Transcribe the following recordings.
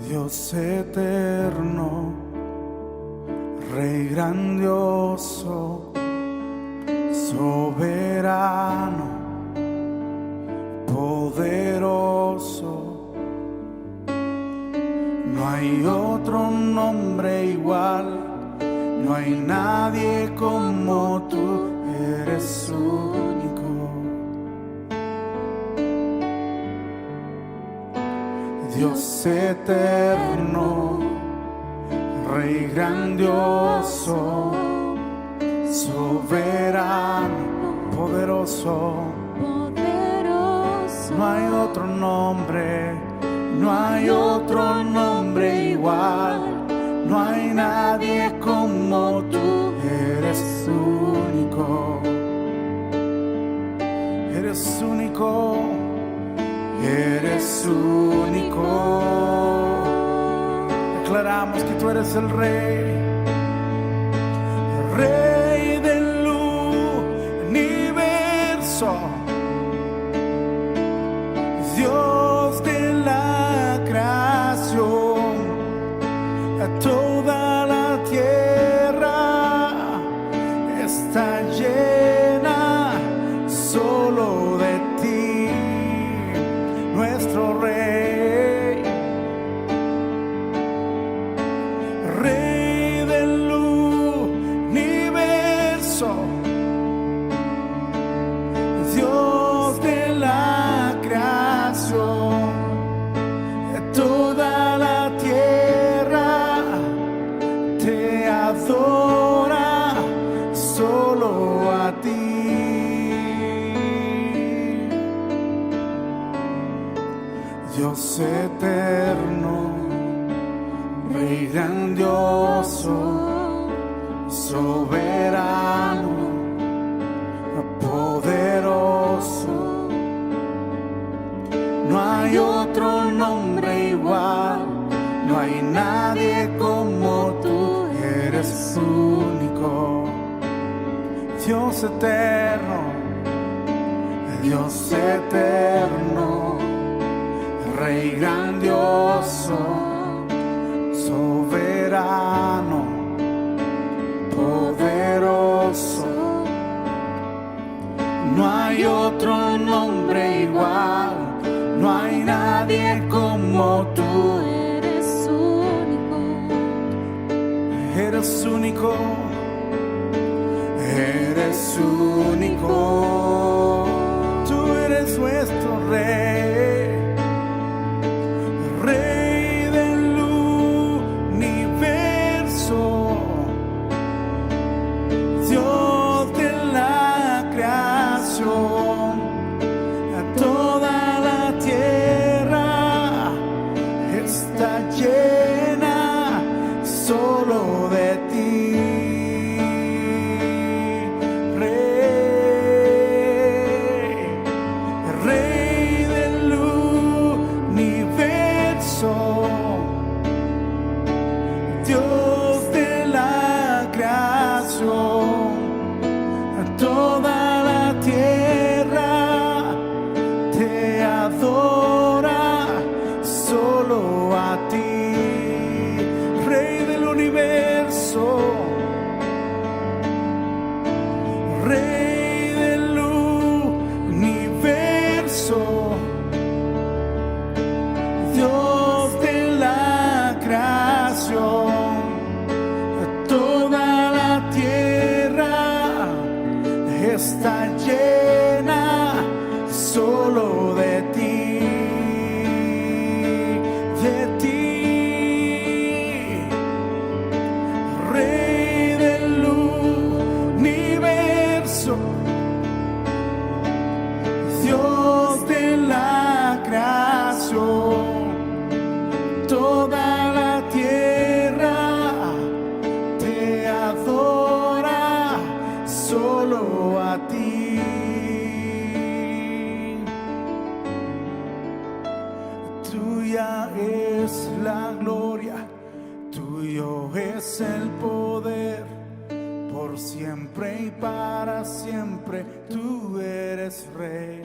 Dios eterno, Rey grandioso, soberano, poderoso. No hay otro nombre igual, no hay nadie como tú, eres único. Dios eterno, Rey grandioso, soberano, poderoso. No hay otro nombre, no hay otro nombre igual, no hay nadie como tú, eres único. Eres único, eres único. Declaramos que tú eres el Rey, Rey del universo, Dios de la creación, toda la tierra está llena solo de ti, nuestro Rey, Rey del universo, Dios de la creación, toda la tierra te adora, solo a ti. Dios eterno, Rey grandioso, soberano, poderoso. No hay otro nombre igual, no hay nadie como tú, eres único. Dios eterno, Dios eterno, Rey grandioso, soberano, poderoso. No hay otro nombre igual, no hay nadie como tú, Eres único, eres único, eres único. Tú eres nuestro Rey, Rey del universo, Dios de la creación, toda la tierra está llena solo de ti, Rey, Rey del universo, Dios de la creación, toda la tierra te adora, solo a ti, Rey del universo, Rey del universo, Dios de la creación, toda la tierra está llena solo de ti, de ti, Rey del universo, Dios de la creación, toda la tierra te adora, solo a ti. Tuya es la gloria, tuyo es el poder, por siempre y para siempre tú eres Rey.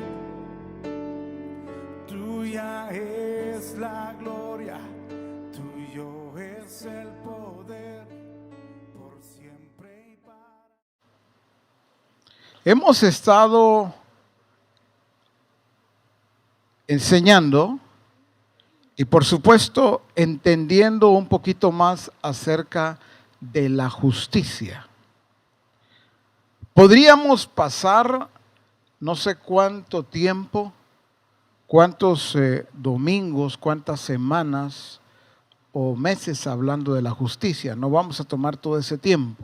Tuya es la gloria, es el poder por siempre y para. Hemos estado enseñando y por supuesto entendiendo un poquito más acerca de la justicia. Podríamos pasar no sé cuánto tiempo, cuántos domingos, cuántas semanas o meses hablando de la justicia. No vamos a tomar todo ese tiempo.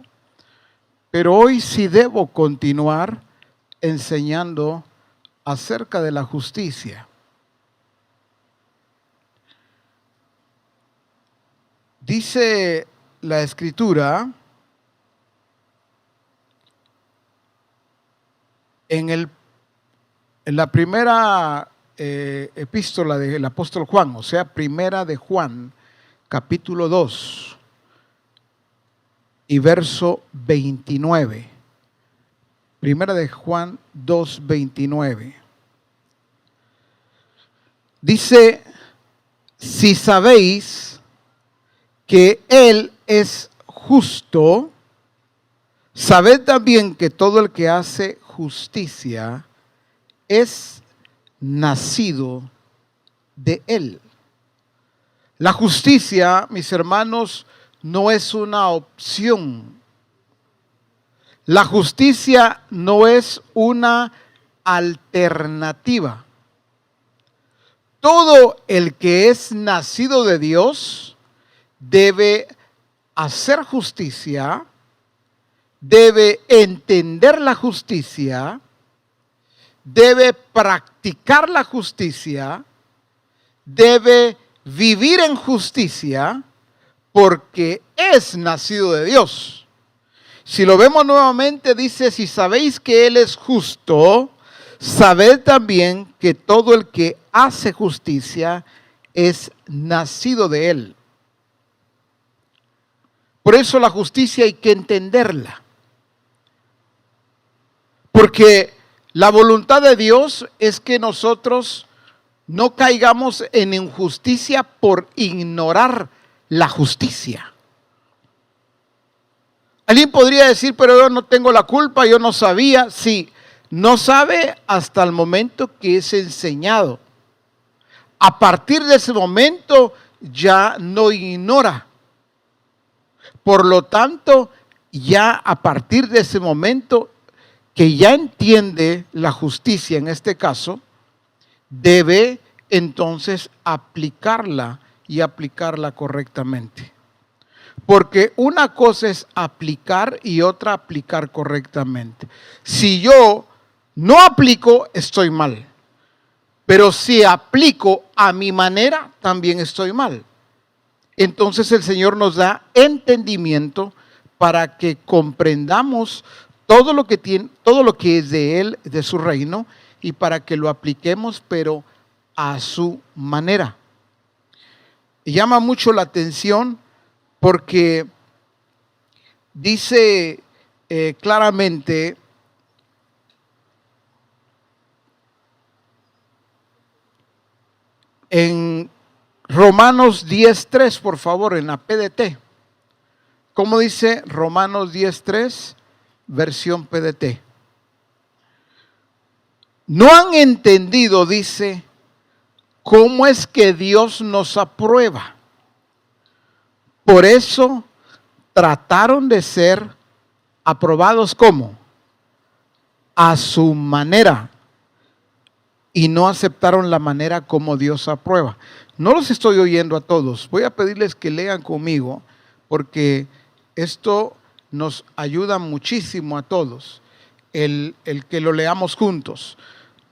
Pero hoy sí debo continuar enseñando acerca de la justicia. Dice la Escritura en la primera epístola del apóstol Juan, o sea, primera de Juan, capítulo 2 y verso 29. Primera de Juan 2, 29. Dice, si sabéis que Él es justo, sabed también que todo el que hace justicia es nacido de Él. La justicia, mis hermanos, no es una opción. La justicia no es una alternativa. Todo el que es nacido de Dios debe hacer justicia, debe entender la justicia, debe practicar la justicia, debe vivir en justicia, porque es nacido de Dios. Si lo vemos nuevamente, dice, si sabéis que Él es justo, sabed también que todo el que hace justicia es nacido de Él. Por eso la justicia hay que entenderla. Porque la voluntad de Dios es que nosotros no caigamos en injusticia por ignorar la justicia. Alguien podría decir, pero yo no tengo la culpa, yo no sabía. Sí, no sabe hasta el momento que es enseñado. A partir de ese momento ya no ignora. Por lo tanto, ya a partir de ese momento que ya entiende la justicia en este caso, debe entonces aplicarla y aplicarla correctamente. Porque una cosa es aplicar y otra aplicar correctamente. Si yo no aplico, estoy mal. Pero si aplico a mi manera, también estoy mal. Entonces el Señor nos da entendimiento para que comprendamos todo lo que tiene, todo lo que es de Él, de su reino, y para que lo apliquemos, pero a su manera. Y llama mucho la atención porque dice claramente en Romanos 10:3, por favor, en la PDT. ¿Cómo dice Romanos 10:3, versión PDT? No han entendido, dice, cómo es que Dios nos aprueba. Por eso trataron de ser aprobados ¿cómo? A su manera. Y no aceptaron la manera como Dios aprueba. No los estoy oyendo a todos. Voy a pedirles que lean conmigo, porque esto nos ayuda muchísimo a todos, el que lo leamos juntos.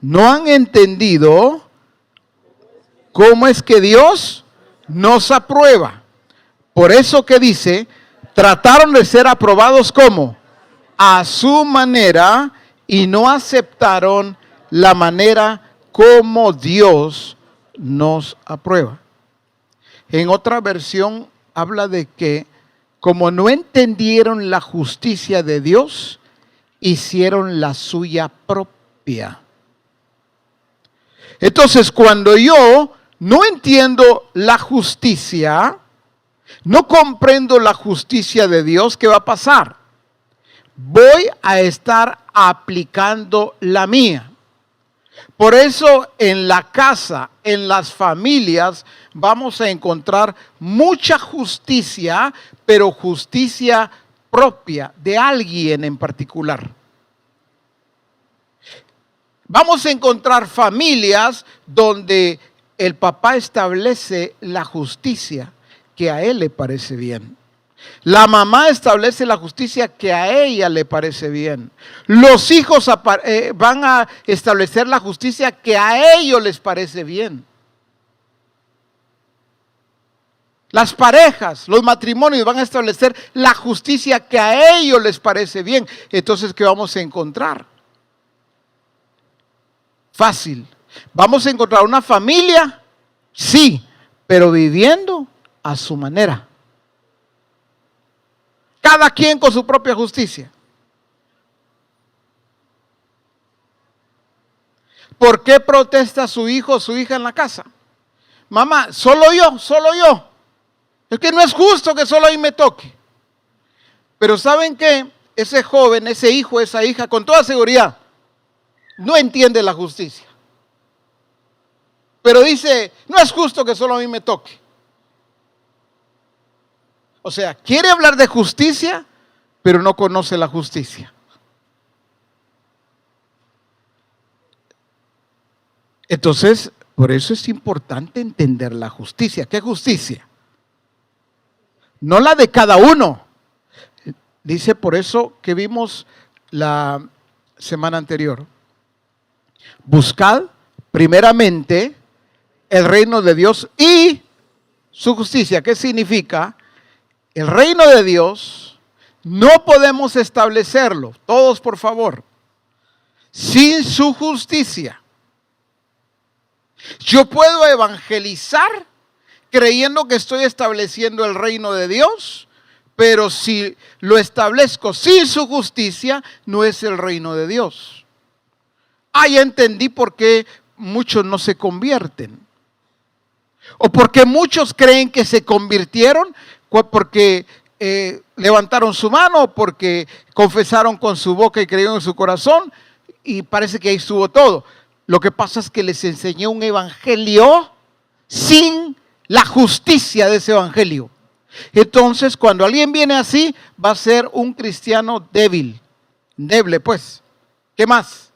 No han entendido cómo es que Dios nos aprueba. Por eso que dice, trataron de ser aprobados ¿cómo? A su manera, y no aceptaron la manera como Dios nos aprueba. En otra versión habla de que como no entendieron la justicia de Dios, hicieron la suya propia. Entonces, cuando yo no entiendo la justicia, no comprendo la justicia de Dios, ¿qué va a pasar? Voy a estar aplicando la mía. Por eso en la casa, en las familias, vamos a encontrar mucha justicia, pero justicia propia de alguien en particular. Vamos a encontrar familias donde el papá establece la justicia que a él le parece bien. La mamá establece la justicia que a ella le parece bien. Los hijos van a establecer la justicia que a ellos les parece bien. Las parejas, los matrimonios van a establecer la justicia que a ellos les parece bien. Entonces, ¿qué vamos a encontrar? Fácil. ¿Vamos a encontrar una familia? Sí, pero viviendo a su manera. Cada quien con su propia justicia. ¿Por qué protesta su hijo o su hija en la casa? Mamá, solo yo, solo yo. Es que no es justo que solo a mí me toque. Pero ¿saben qué? Ese joven, ese hijo, esa hija, con toda seguridad, no entiende la justicia. Pero dice, no es justo que solo a mí me toque. O sea, quiere hablar de justicia, pero no conoce la justicia. Entonces, por eso es importante entender la justicia. ¿Qué justicia? No la de cada uno. Dice por eso que vimos la semana anterior. Buscad primeramente el reino de Dios y su justicia. ¿Qué significa? El reino de Dios no podemos establecerlo, todos por favor, sin su justicia. Yo puedo evangelizar creyendo que estoy estableciendo el reino de Dios, pero si lo establezco sin su justicia, no es el reino de Dios. Ya entendí por qué muchos no se convierten. O porque muchos creen que se convirtieron porque levantaron su mano, porque confesaron con su boca y creyeron en su corazón, y parece que ahí estuvo todo. Lo que pasa es que les enseñé un evangelio sin la justicia de ese evangelio. Entonces, cuando alguien viene así, va a ser un cristiano débil, endeble pues. ¿Qué más?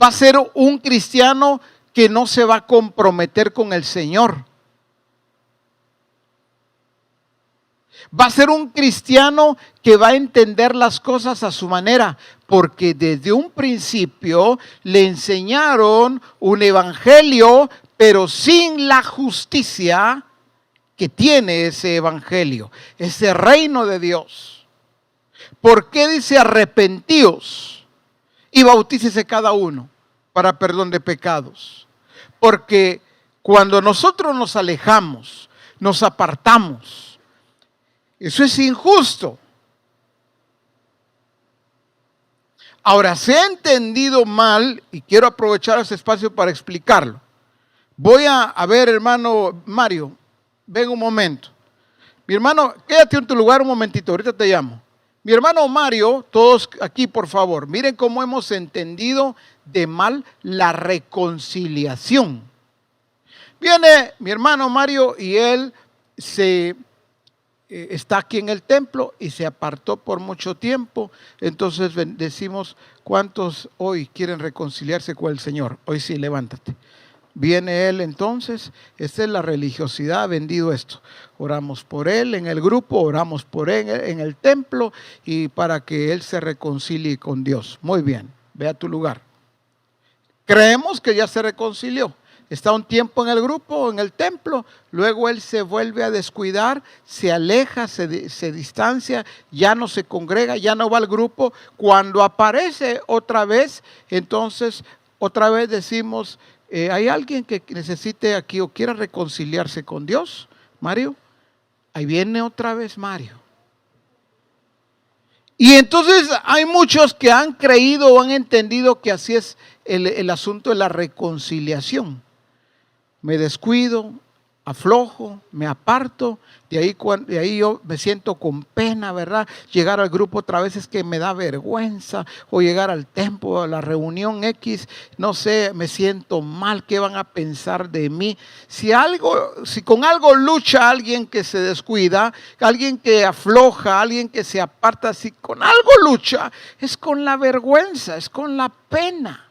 Va a ser un cristiano que no se va a comprometer con el Señor. Va a ser un cristiano que va a entender las cosas a su manera, porque desde un principio le enseñaron un evangelio, pero sin la justicia que tiene ese evangelio, ese reino de Dios. ¿Por qué dice arrepentíos y bautícese cada uno para perdón de pecados? Porque cuando nosotros nos alejamos, nos apartamos, eso es injusto. Ahora, se ha entendido mal y quiero aprovechar ese espacio para explicarlo. Voy a ver, hermano Mario, ven un momento. Mi hermano, quédate en tu lugar un momentito, ahorita te llamo. Mi hermano Mario, todos aquí por favor, miren cómo hemos entendido de mal la reconciliación. Viene mi hermano Mario y él está aquí en el templo y se apartó por mucho tiempo. Entonces decimos, ¿cuántos hoy quieren reconciliarse con el Señor? Hoy sí, levántate. Viene él entonces, esta es la religiosidad, ha vendido esto. Oramos por él en el grupo, oramos por él en el templo y para que él se reconcilie con Dios. Muy bien, ve a tu lugar. Creemos que ya se reconcilió. Está un tiempo en el grupo, en el templo, luego él se vuelve a descuidar, se aleja, se distancia, ya no se congrega, ya no va al grupo. Cuando aparece otra vez, entonces otra vez decimos, ¿hay alguien que necesite aquí o quiera reconciliarse con Dios? Mario, ahí viene otra vez Mario. Y entonces hay muchos que han creído o han entendido que así es el asunto de la reconciliación. Me descuido, aflojo, me aparto, de ahí yo me siento con pena, ¿verdad? Llegar al grupo otra vez es que me da vergüenza, o llegar al templo, a la reunión X, no sé, me siento mal, ¿qué van a pensar de mí? Si con algo lucha alguien que se descuida, alguien que afloja, alguien que se aparta, si con algo lucha, es con la vergüenza, es con la pena.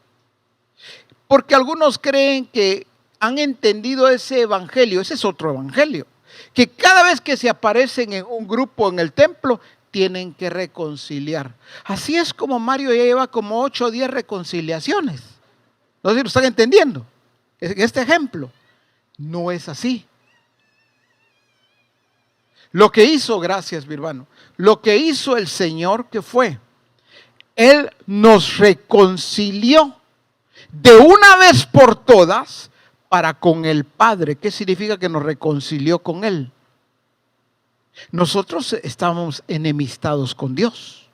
Porque algunos creen que han entendido ese evangelio, ese es otro evangelio, que cada vez que se aparecen en un grupo en el templo, tienen que reconciliar. Así es como Mario ya lleva como 8 o 10 reconciliaciones. No sé si lo están entendiendo. Este ejemplo no es así. Lo que hizo, gracias mi hermano, lo que hizo el Señor, ¿qué fue? Él nos reconcilió de una vez por todas para con el Padre. ¿Qué significa que nos reconcilió con Él? Nosotros estábamos enemistados con Dios.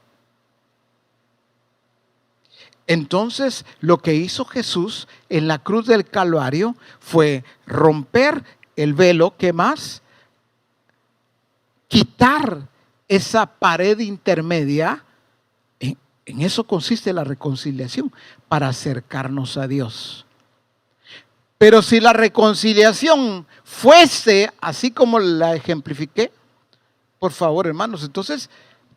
Entonces, lo que hizo Jesús en la cruz del Calvario fue romper el velo. ¿Qué más? Quitar esa pared intermedia. En eso consiste la reconciliación, para acercarnos a Dios. Pero si la reconciliación fuese así como la ejemplifiqué, por favor, hermanos, entonces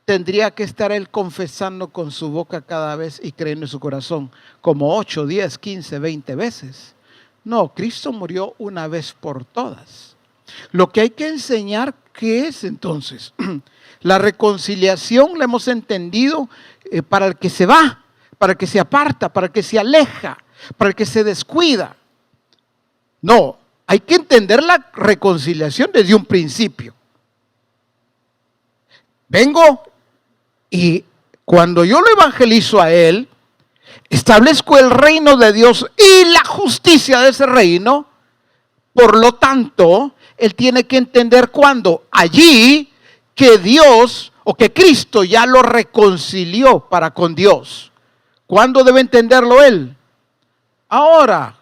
tendría que estar él confesando con su boca cada vez y creyendo en su corazón, como 8, 10, 15, 20 veces. No, Cristo murió una vez por todas. Lo que hay que enseñar, ¿qué es entonces? La reconciliación la hemos entendido para el que se va, para el que se aparta, para el que se aleja, para el que se descuida. No, hay que entender la reconciliación desde un principio. Vengo y cuando yo lo evangelizo a él, establezco el reino de Dios y la justicia de ese reino. Por lo tanto, él tiene que entender cuando allí que Dios o que Cristo ya lo reconcilió para con Dios. ¿Cuándo debe entenderlo él? Ahora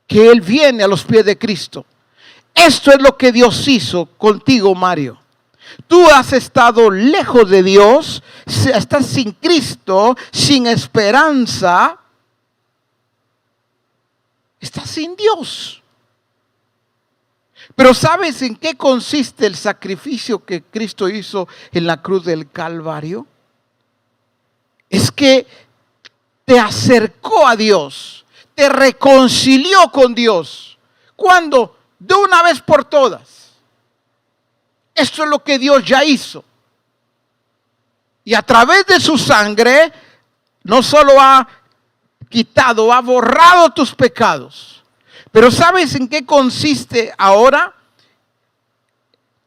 que él viene a los pies de Cristo. Esto es lo que Dios hizo contigo, Mario. Tú has estado lejos de Dios, estás sin Cristo, sin esperanza, estás sin Dios. Pero ¿sabes en qué consiste el sacrificio que Cristo hizo en la cruz del Calvario? Es que te acercó a Dios, te reconcilió con Dios. ¿Cuándo? De una vez por todas. Esto es lo que Dios ya hizo. Y a través de su sangre, no solo ha quitado, ha borrado tus pecados. Pero ¿sabes en qué consiste ahora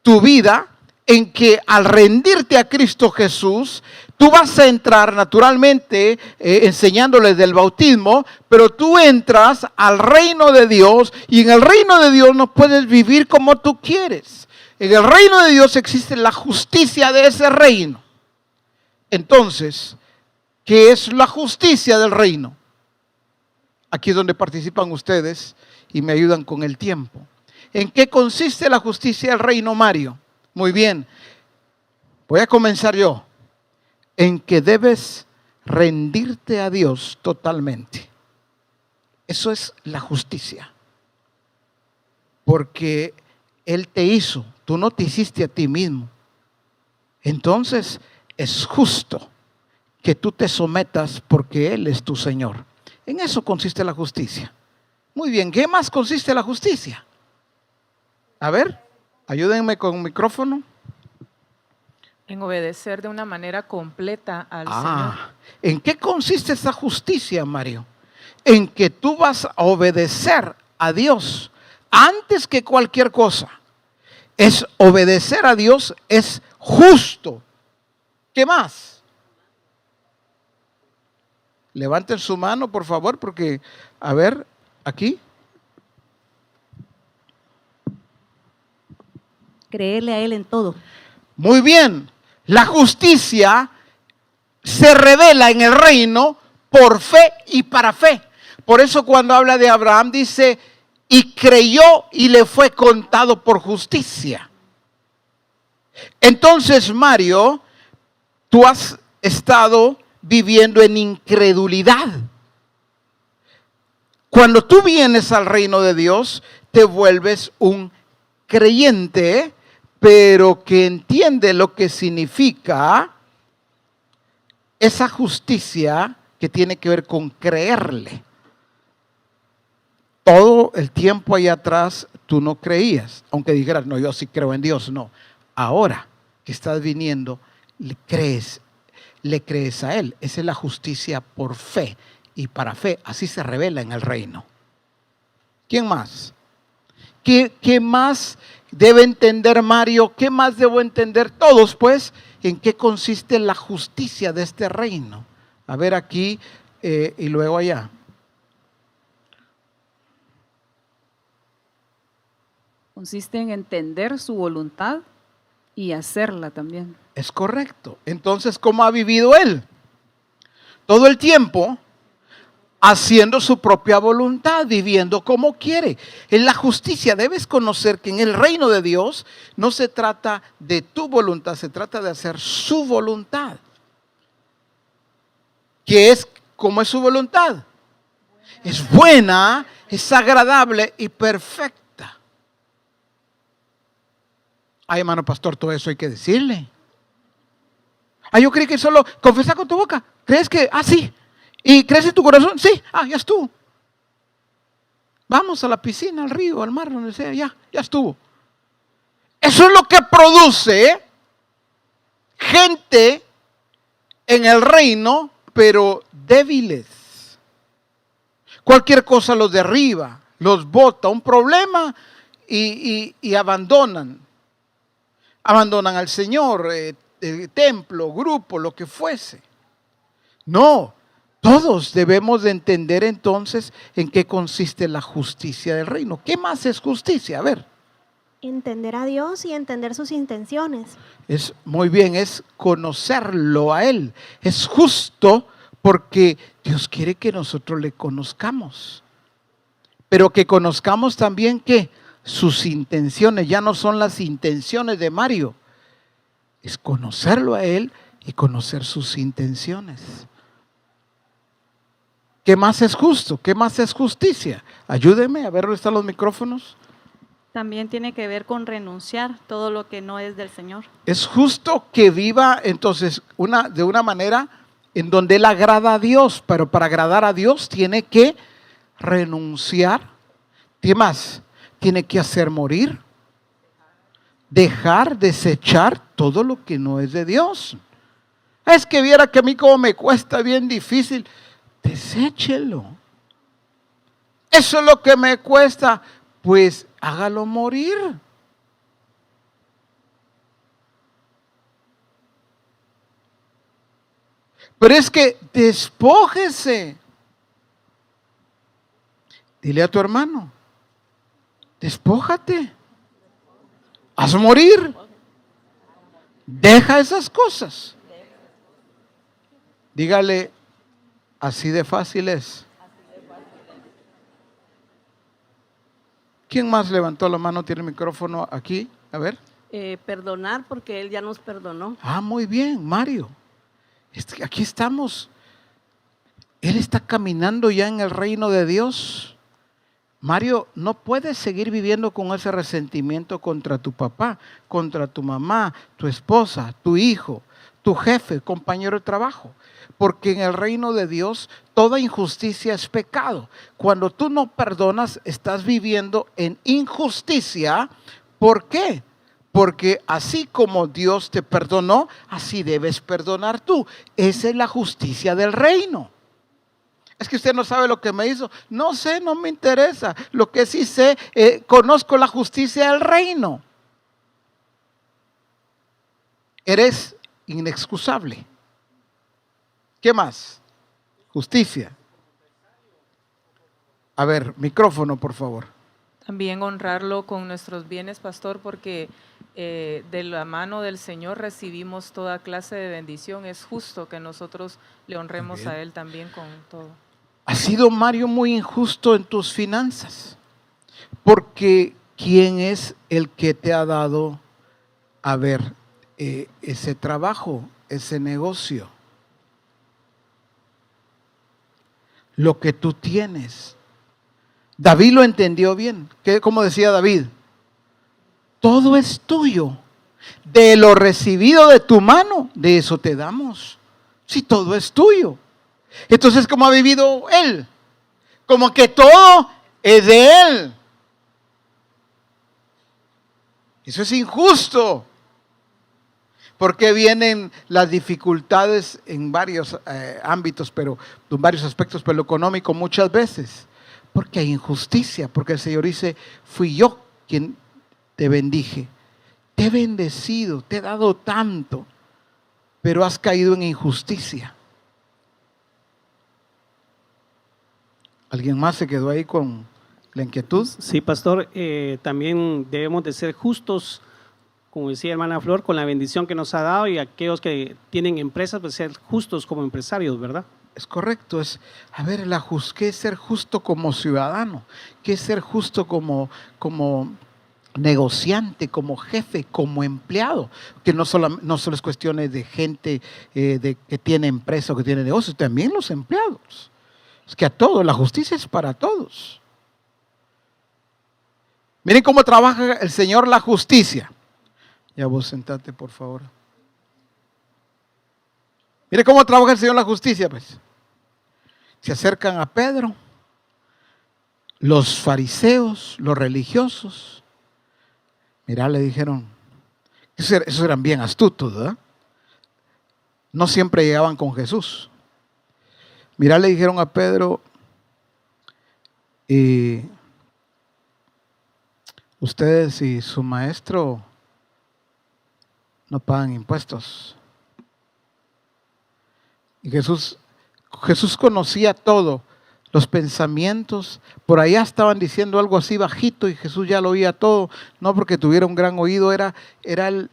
tu vida? En que al rendirte a Cristo Jesús, tú vas a entrar naturalmente enseñándoles del bautismo, pero tú entras al reino de Dios y en el reino de Dios no puedes vivir como tú quieres. En el reino de Dios existe la justicia de ese reino. Entonces, ¿qué es la justicia del reino? Aquí es donde participan ustedes y me ayudan con el tiempo. ¿En qué consiste la justicia del reino, Mario? Muy bien, voy a comenzar yo. En que debes rendirte a Dios totalmente. Eso es la justicia. Porque Él te hizo, tú no te hiciste a ti mismo. Entonces es justo que tú te sometas porque Él es tu Señor. En eso consiste la justicia. Muy bien, ¿qué más consiste la justicia? A ver, ayúdenme con un micrófono. En obedecer de una manera completa al Señor. ¿En qué consiste esa justicia, Mario? En que tú vas a obedecer a Dios antes que cualquier cosa. Es obedecer a Dios, es justo. ¿Qué más? Levanten su mano, por favor, porque, a ver, aquí. Creerle a Él en todo. Muy bien. La justicia se revela en el reino por fe y para fe. Por eso cuando habla de Abraham dice, y creyó y le fue contado por justicia. Entonces, Mario, tú has estado viviendo en incredulidad. Cuando tú vienes al reino de Dios, te vuelves un creyente, pero que entiende lo que significa esa justicia que tiene que ver con creerle. Todo el tiempo allá atrás tú no creías, aunque dijeras, no, yo sí creo en Dios, no. Ahora que estás viniendo, le crees a Él. Esa es la justicia por fe y para fe. Así se revela en el reino. ¿Quién más? ¿Qué más debe entender Mario? ¿Qué más debo entender todos, pues? ¿En qué consiste la justicia de este reino? A ver aquí y luego allá. Consiste en entender su voluntad y hacerla también. Es correcto. Entonces, ¿cómo ha vivido él? Todo el tiempo haciendo su propia voluntad, viviendo como quiere. En la justicia debes conocer que en el reino de Dios no se trata de tu voluntad, se trata de hacer su voluntad. ¿Qué es? ¿Cómo es su voluntad? Es buena, es agradable y perfecta. Ay, hermano pastor, todo eso hay que decirle. Yo creí que solo confesar con tu boca. ¿Crees que? Sí. ¿Y crees en tu corazón? Sí. Ya estuvo. Vamos a la piscina, al río, al mar, donde sea. Ya estuvo. Eso es lo que produce gente en el reino, pero débiles. Cualquier cosa los derriba, los bota, un problema y abandonan. Abandonan al Señor, el templo, grupo, lo que fuese. No, todos debemos de entender entonces en qué consiste la justicia del reino. ¿Qué más es justicia? A ver. Entender a Dios y entender sus intenciones. Es muy bien, es conocerlo a Él. Es justo porque Dios quiere que nosotros le conozcamos. Pero que conozcamos también que sus intenciones ya no son las intenciones de Mario. Es conocerlo a Él y conocer sus intenciones. ¿Qué más es justo? ¿Qué más es justicia? Ayúdeme a ver dónde están los micrófonos. También tiene que ver con renunciar todo lo que no es del Señor. Es justo que viva entonces de una manera en donde Él agrada a Dios, pero para agradar a Dios tiene que renunciar. ¿Qué más? Tiene que hacer morir, dejar, desechar todo lo que no es de Dios. Es que viera que a mí como me cuesta bien difícil. Deséchelo. Eso es lo que me cuesta. Pues hágalo morir. Pero es que despójese. Dile a tu hermano, despójate. Haz morir. Deja esas cosas. Dígale, así de fácil es. ¿Quién más levantó la mano? ¿Tiene el micrófono aquí? A ver. Perdonar porque Él ya nos perdonó. Muy bien, Mario. Aquí estamos. Él está caminando ya en el reino de Dios. Mario, no puedes seguir viviendo con ese resentimiento contra tu papá, contra tu mamá, tu esposa, tu hijo, tu jefe, compañero de trabajo. Porque en el reino de Dios toda injusticia es pecado. Cuando tú no perdonas, estás viviendo en injusticia. ¿Por qué? Porque así como Dios te perdonó, así debes perdonar tú. Esa es la justicia del reino. Es que usted no sabe lo que me hizo. No sé, no me interesa. Lo que sí sé, conozco la justicia del reino. Eres inexcusable. ¿Qué más? Justicia. A ver, micrófono, por favor. También honrarlo con nuestros bienes, pastor, porque de la mano del Señor recibimos toda clase de bendición. Es justo que nosotros le honremos a Él también con todo. ¿Has sido, Mario, muy injusto en tus finanzas? Porque ¿quién es el que te ha dado a ver ese trabajo, ese negocio? Lo que tú tienes. David lo entendió bien. Como decía David, todo es tuyo. De lo recibido de tu mano, de eso te damos. Si todo es tuyo. Entonces, ¿cómo ha vivido él? Como que todo es de él. Eso es injusto. Porque vienen las dificultades en varios ámbitos, pero en varios aspectos, pero lo económico muchas veces. Porque hay injusticia, porque el Señor dice, fui yo quien te bendije. Te he bendecido, te he dado tanto, pero has caído en injusticia. ¿Alguien más se quedó ahí con la inquietud? Sí, pastor, también debemos de ser justos, como decía hermana Flor, con la bendición que nos ha dado, y aquellos que tienen empresas, pues ser justos como empresarios, ¿verdad? Es correcto, ¿qué es ser justo como ciudadano? ¿Qué es ser justo como negociante, como jefe, como empleado? Que no solo es cuestiones de gente que tiene empresa o que tiene negocio, también los empleados. Es que a todos, la justicia es para todos. Miren cómo trabaja el Señor la justicia. Ya vos sentate, por favor. Mire cómo trabaja el Señor la justicia, pues. Se acercan a Pedro, los fariseos, los religiosos. Mira, le dijeron, esos eran bien astutos, ¿verdad? No siempre llegaban con Jesús. Mira, le dijeron a Pedro, ustedes y su maestro no pagan impuestos. Y Jesús conocía todo, los pensamientos. Por allá estaban diciendo algo así bajito y Jesús ya lo oía todo, no porque tuviera un gran oído, era el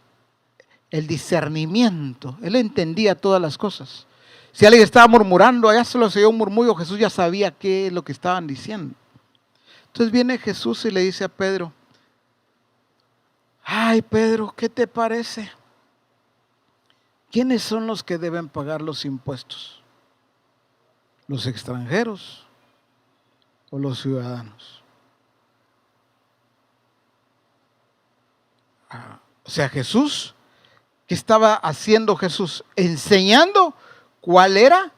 discernimiento. Él entendía todas las cosas. Si alguien estaba murmurando, allá se lo oyó un murmullo, Jesús ya sabía qué es lo que estaban diciendo. Entonces viene Jesús y le dice a Pedro, ay Pedro, ¿qué te parece? ¿Quiénes son los que deben pagar los impuestos? ¿Los extranjeros o los ciudadanos? O sea, Jesús, ¿qué estaba haciendo Jesús? Enseñando cuál era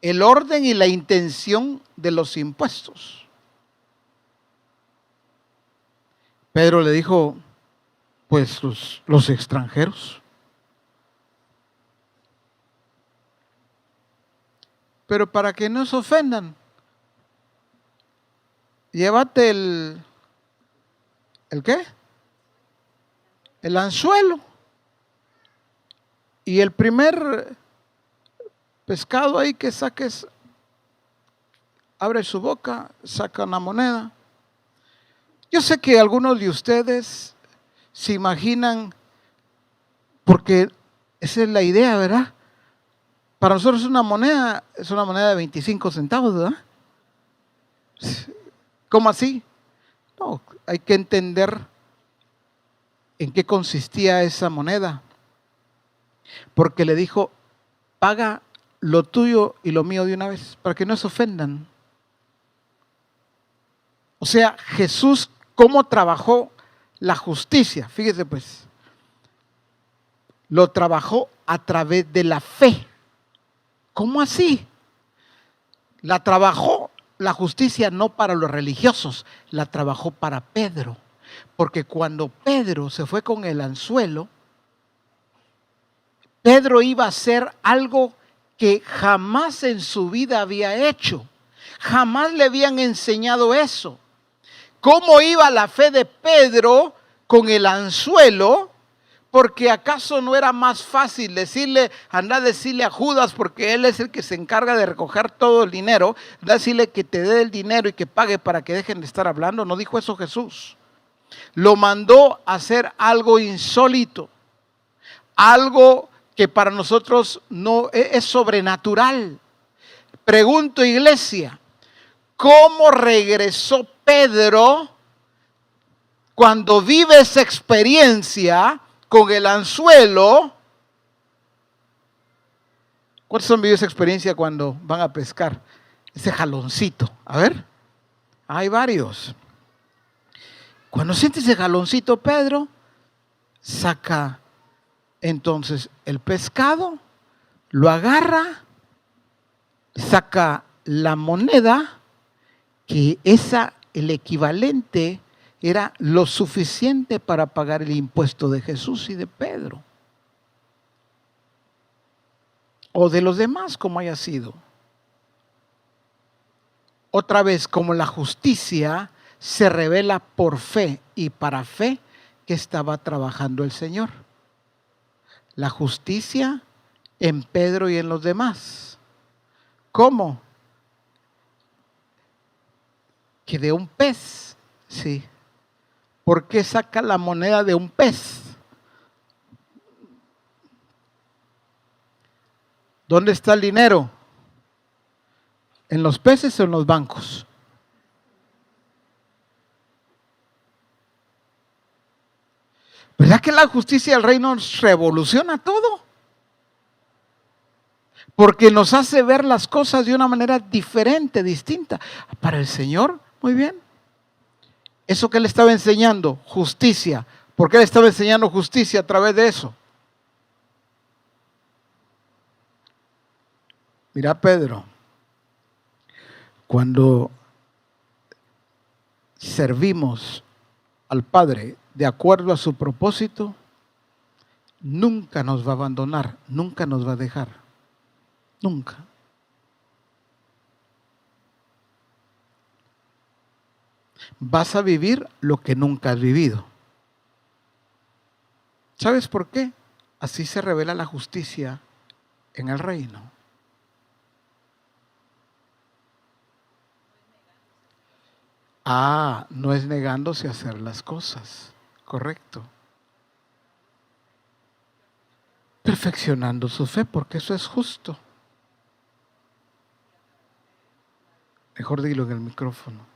el orden y la intención de los impuestos. Pedro le dijo, pues los extranjeros. Pero para que no se ofendan, llévate ¿el qué? El anzuelo. Y el primer pescado ahí que saques, abre su boca, saca una moneda. Yo sé que algunos de ustedes se imaginan, porque esa es la idea, ¿verdad? Para nosotros es una moneda de 25 centavos, ¿verdad? ¿Cómo así? No, hay que entender en qué consistía esa moneda. Porque le dijo, paga lo tuyo y lo mío de una vez, para que no se ofendan. O sea, Jesús, ¿cómo trabajó la justicia? Fíjese pues, lo trabajó a través de la fe. ¿Cómo así? La trabajó la justicia no para los religiosos, la trabajó para Pedro. Porque cuando Pedro se fue con el anzuelo, Pedro iba a hacer algo que jamás en su vida había hecho. Jamás le habían enseñado eso. ¿Cómo iba la fe de Pedro con el anzuelo? Porque acaso no era más fácil decirle, anda a decirle a Judas, porque él es el que se encarga de recoger todo el dinero, anda a decirle que te dé el dinero y que pague para que dejen de estar hablando. No dijo eso Jesús. Lo mandó a hacer algo insólito, algo que para nosotros no es sobrenatural. Pregunto, iglesia, ¿cómo regresó Pedro cuando vive esa experiencia con el anzuelo, ¿cuántos han vivido esa experiencia cuando van a pescar? Ese jaloncito, a ver, hay varios. Cuando siente ese jaloncito, Pedro saca entonces el pescado, lo agarra, saca la moneda, que el equivalente era lo suficiente para pagar el impuesto de Jesús y de Pedro, o de los demás, como haya sido. Otra vez, como la justicia se revela por fe y para fe que estaba trabajando el Señor. La justicia en Pedro y en los demás. ¿Cómo? Que de un pez, sí. ¿Por qué saca la moneda de un pez? ¿Dónde está el dinero? ¿En los peces o en los bancos? ¿Verdad que la justicia del reino revoluciona todo? Porque nos hace ver las cosas de una manera diferente, distinta. Para el Señor, muy bien. Eso que Él estaba enseñando, justicia. ¿Por qué Él estaba enseñando justicia a través de eso? Mira, Pedro, cuando servimos al Padre de acuerdo a su propósito, nunca nos va a abandonar, nunca nos va a dejar, nunca. Vas a vivir lo que nunca has vivido. ¿Sabes por qué? Así se revela la justicia en el reino. No es negándose a hacer las cosas, correcto. Perfeccionando su fe, porque eso es justo. Mejor dilo en el micrófono.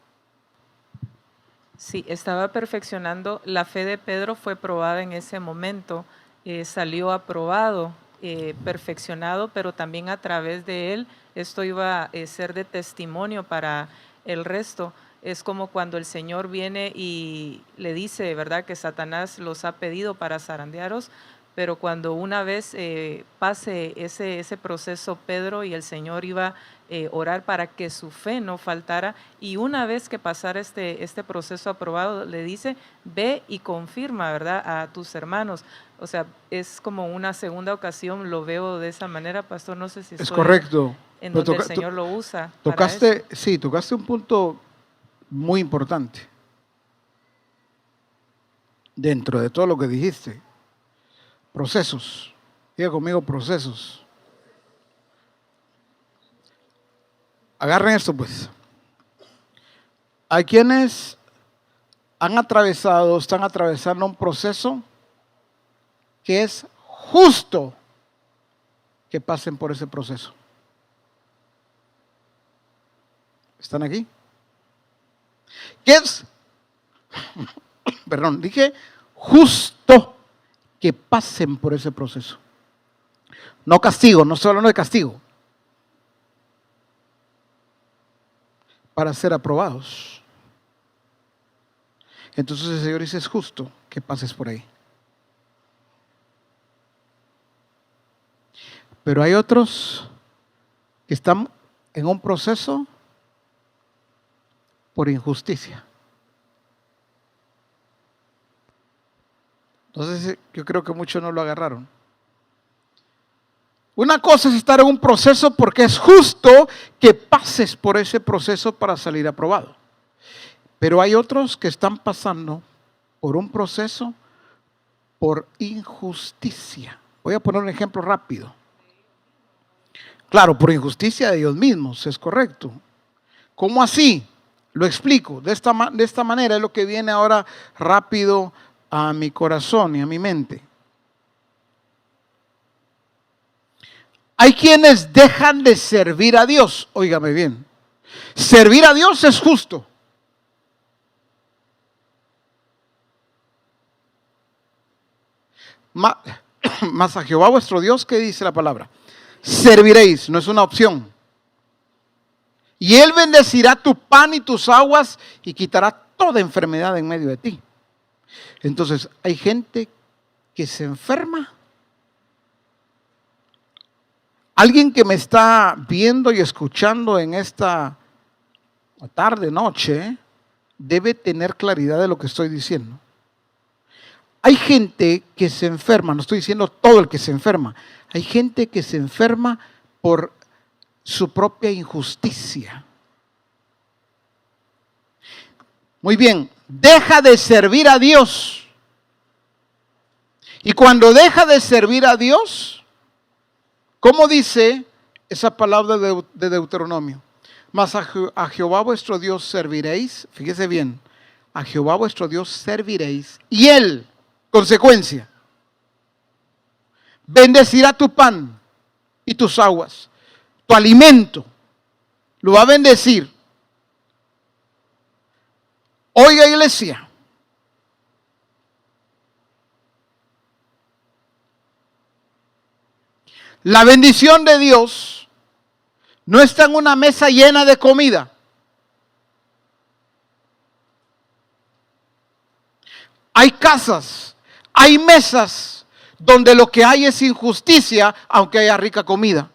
Sí, estaba perfeccionando. La fe de Pedro fue probada en ese momento, salió aprobado, perfeccionado, pero también a través de él esto iba a ser de testimonio para el resto. Es como cuando el Señor viene y le dice, ¿verdad?, que Satanás los ha pedido para zarandearos, pero cuando una vez pase ese proceso Pedro y el Señor iba a orar para que su fe no faltara, y una vez que pasara este proceso aprobado, le dice, ve y confirma, ¿verdad?, a tus hermanos. O sea, es como una segunda ocasión, lo veo de esa manera, pastor, no sé si es correcto. En donde el Señor lo usa. Tocaste un punto muy importante dentro de todo lo que dijiste. Procesos. Diga conmigo, procesos. Agarren esto pues. Hay quienes están atravesando un proceso que es justo que pasen por ese proceso. ¿Están aquí? ¿Qué es? Perdón, dije justo que pasen por ese proceso. No castigo, no estoy hablando de castigo. Para ser aprobados. Entonces el Señor dice, es justo que pases por ahí. Pero hay otros que están en un proceso por injusticia. Entonces yo creo que muchos no lo agarraron. Una cosa es estar en un proceso porque es justo que pases por ese proceso para salir aprobado. Pero hay otros que están pasando por un proceso por injusticia. Voy a poner un ejemplo rápido. Claro, por injusticia de ellos mismos, es correcto. ¿Cómo así? Lo explico. De esta manera es lo que viene ahora rápido a mi corazón y a mi mente. Hay quienes dejan de servir a Dios. Óigame bien. Servir a Dios es justo. Mas a Jehová vuestro Dios, ¿qué dice la palabra? Serviréis, no es una opción. Y Él bendecirá tu pan y tus aguas y quitará toda enfermedad en medio de ti. Entonces, hay gente que se enferma. Alguien que me está viendo y escuchando en esta tarde, noche, debe tener claridad de lo que estoy diciendo. Hay gente que se enferma, no estoy diciendo todo el que se enferma, hay gente que se enferma por su propia injusticia. Muy bien, deja de servir a Dios. Y cuando deja de servir a Dios, ¿cómo dice esa palabra de Deuteronomio? Mas a Jehová vuestro Dios serviréis, fíjese bien, a Jehová vuestro Dios serviréis, y Él, consecuencia, bendecirá tu pan y tus aguas, tu alimento, lo va a bendecir. Oiga, iglesia, la bendición de Dios no está en una mesa llena de comida. Hay casas, hay mesas donde lo que hay es injusticia, aunque haya rica comida.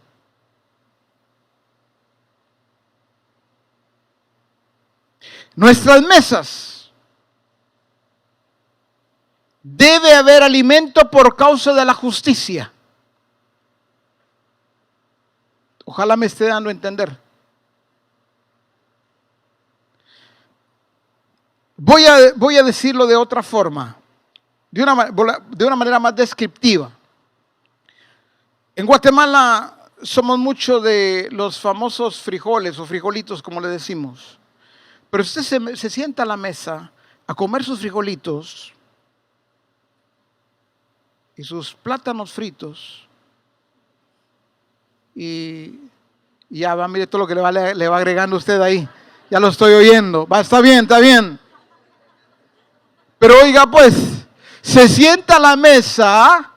Nuestras mesas debe haber alimento por causa de la justicia. Ojalá me esté dando a entender. Voy a decirlo de otra forma, de una manera más descriptiva. En Guatemala somos mucho de los famosos frijoles o frijolitos, como le decimos. Pero usted se sienta a la mesa a comer sus frijolitos y sus plátanos fritos y ya va, mire todo lo que le va agregando usted ahí. Ya lo estoy oyendo. Está bien, está bien. Pero oiga pues, se sienta a la mesa,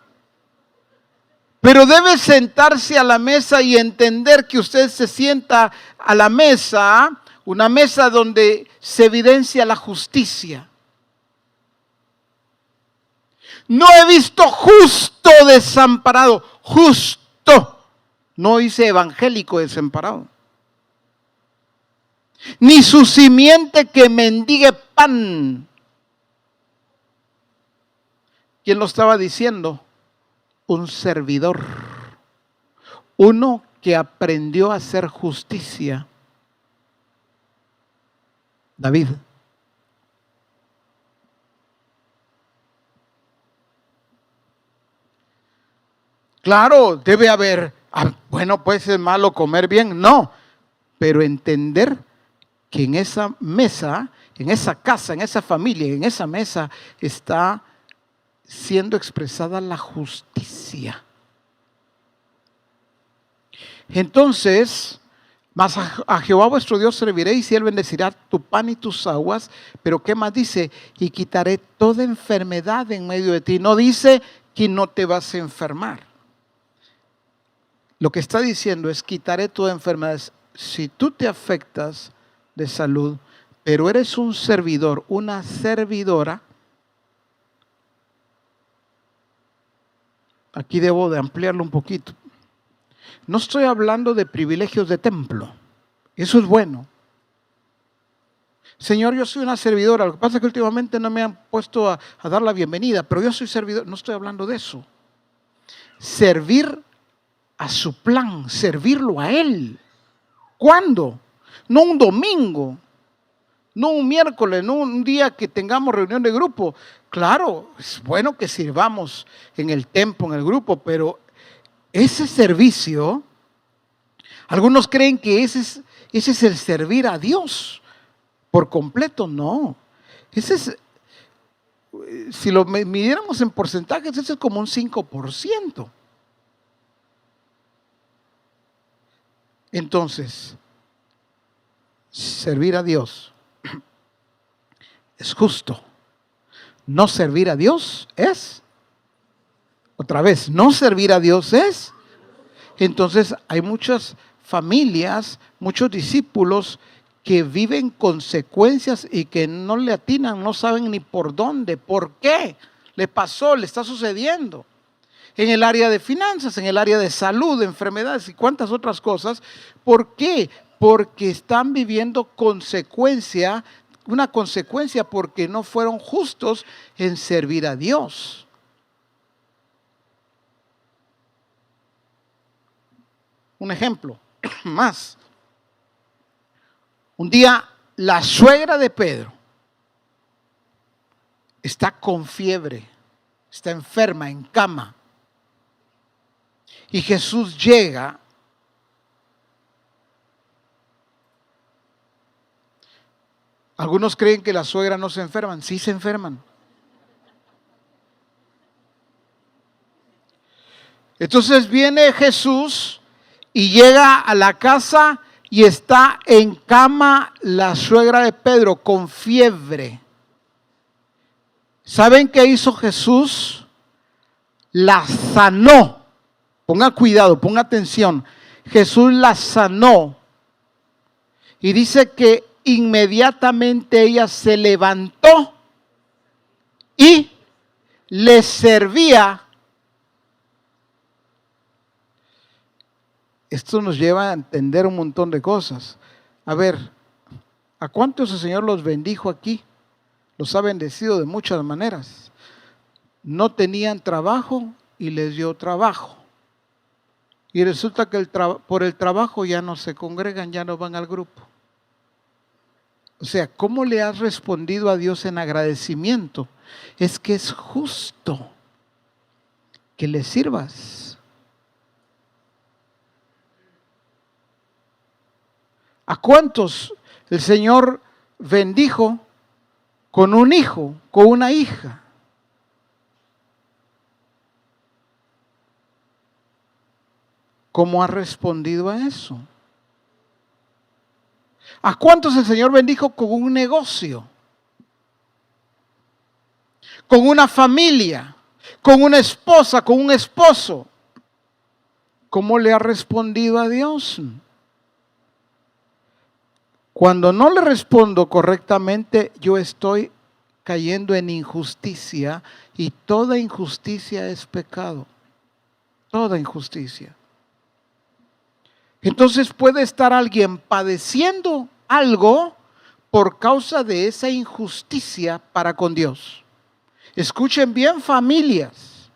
pero debe sentarse a la mesa y entender que usted se sienta a la mesa, una mesa donde se evidencia la justicia. No he visto justo desamparado, justo. No dice evangélico desamparado. Ni su simiente que mendigue pan. ¿Quién lo estaba diciendo? Un servidor. Uno que aprendió a hacer justicia. David. Claro, debe haber, bueno, pues es malo comer bien, no, pero entender que en esa mesa, en esa casa, en esa familia, en esa mesa está siendo expresada la justicia. Entonces, mas a Jehová vuestro Dios serviréis y Él bendecirá tu pan y tus aguas. Pero ¿qué más dice? Y quitaré toda enfermedad en medio de ti. No dice que no te vas a enfermar. Lo que está diciendo es quitaré toda enfermedad. Si tú te afectas de salud, pero eres un servidor, una servidora, aquí debo de ampliarlo un poquito. No estoy hablando de privilegios de templo. Eso es bueno. Señor, yo soy una servidora. Lo que pasa es que últimamente no me han puesto a dar la bienvenida, pero yo soy servidor. No estoy hablando de eso. Servir a su plan, servirlo a Él. ¿Cuándo? No un domingo, no un miércoles, no un día que tengamos reunión de grupo. Claro, es bueno que sirvamos en el templo, en el grupo, pero ese servicio, algunos creen que ese es el servir a Dios por completo. No, ese es, si lo midiéramos en porcentajes, ese es como un 5%. Entonces, servir a Dios es justo. No servir a Dios es Otra vez, no servir a Dios es. Entonces hay muchas familias, muchos discípulos que viven consecuencias y que no le atinan, no saben ni por dónde, por qué le pasó, le está sucediendo. En el área de finanzas, en el área de salud, de enfermedades y cuantas otras cosas. ¿Por qué? Porque están viviendo una consecuencia porque no fueron justos en servir a Dios. Un ejemplo más. Un día la suegra de Pedro está con fiebre, está enferma, en cama. Y Jesús llega Algunos creen que las suegras no se enferman. Sí se enferman. Entonces viene Jesús y llega a la casa y está en cama la suegra de Pedro con fiebre. ¿Saben qué hizo Jesús? La sanó. Ponga cuidado, ponga atención. Jesús la sanó. Y dice que inmediatamente ella se levantó y le servía. Esto nos lleva a entender un montón de cosas. A ver, ¿a cuántos el Señor los bendijo aquí? Los ha bendecido de muchas maneras. No tenían trabajo y les dio trabajo. Y resulta que por el trabajo ya no se congregan, ya no van al grupo. O sea, ¿cómo le has respondido a Dios en agradecimiento? Es que es justo que le sirvas. ¿A cuántos el Señor bendijo con un hijo, con una hija? ¿Cómo ha respondido a eso? ¿A cuántos el Señor bendijo con un negocio? Con una familia, con una esposa, con un esposo. ¿Cómo le ha respondido a Dios? Cuando no le respondo correctamente, yo estoy cayendo en injusticia y toda injusticia es pecado. Toda injusticia. Entonces puede estar alguien padeciendo algo por causa de esa injusticia para con Dios. Escuchen bien, familias.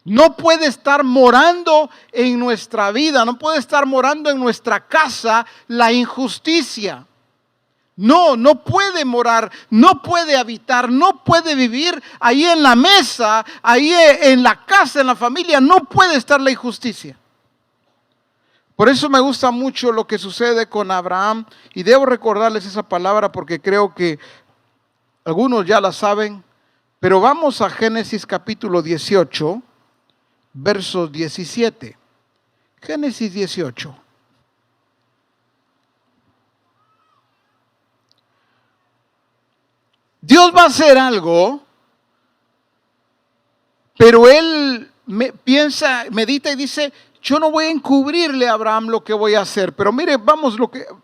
No puede estar morando en nuestra vida, no puede estar morando en nuestra casa la injusticia. No puede morar, no puede habitar, no puede vivir ahí en la mesa, ahí en la casa, en la familia, no puede estar la injusticia. Por eso me gusta mucho lo que sucede con Abraham y debo recordarles esa palabra porque creo que algunos ya la saben, pero vamos a Génesis capítulo 18, verso 17. Génesis 18. Dios va a hacer algo, pero él piensa, medita y dice: yo no voy a encubrirle a Abraham lo que voy a hacer. Pero mire, vamos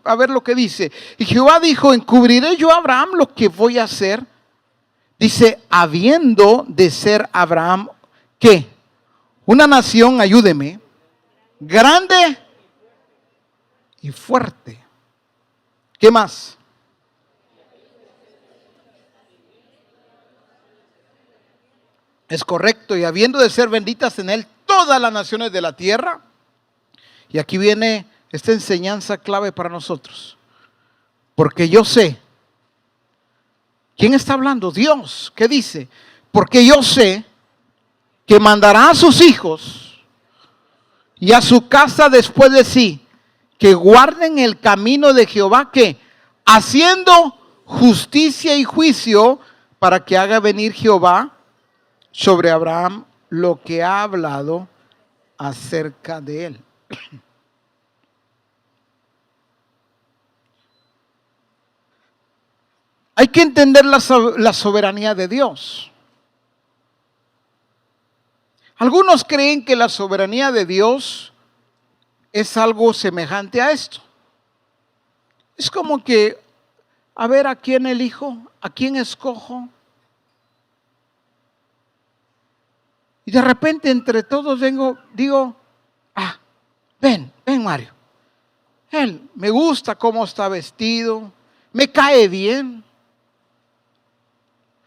a ver lo que dice. Y Jehová dijo: ¿encubriré yo a Abraham lo que voy a hacer? Dice: habiendo de ser Abraham, ¿qué? Una nación, ayúdeme, grande y fuerte. ¿Qué más? Es correcto. Y habiendo de ser benditas en él todas las naciones de la tierra. Y aquí viene esta enseñanza clave para nosotros. Porque yo sé. ¿Quién está hablando? Dios. ¿Qué dice? Porque yo sé que mandará a sus hijos y a su casa después de sí, que guarden el camino de Jehová, que haciendo justicia y juicio, para que haga venir Jehová sobre Abraham lo que ha hablado acerca de él. Hay que entender la soberanía de Dios. Algunos creen que la soberanía de Dios es algo semejante a esto. Es como que, a ver, ¿a quién elijo? ¿A quién escojo? Y de repente entre todos digo, ven Mario. Él me gusta cómo está vestido, me cae bien.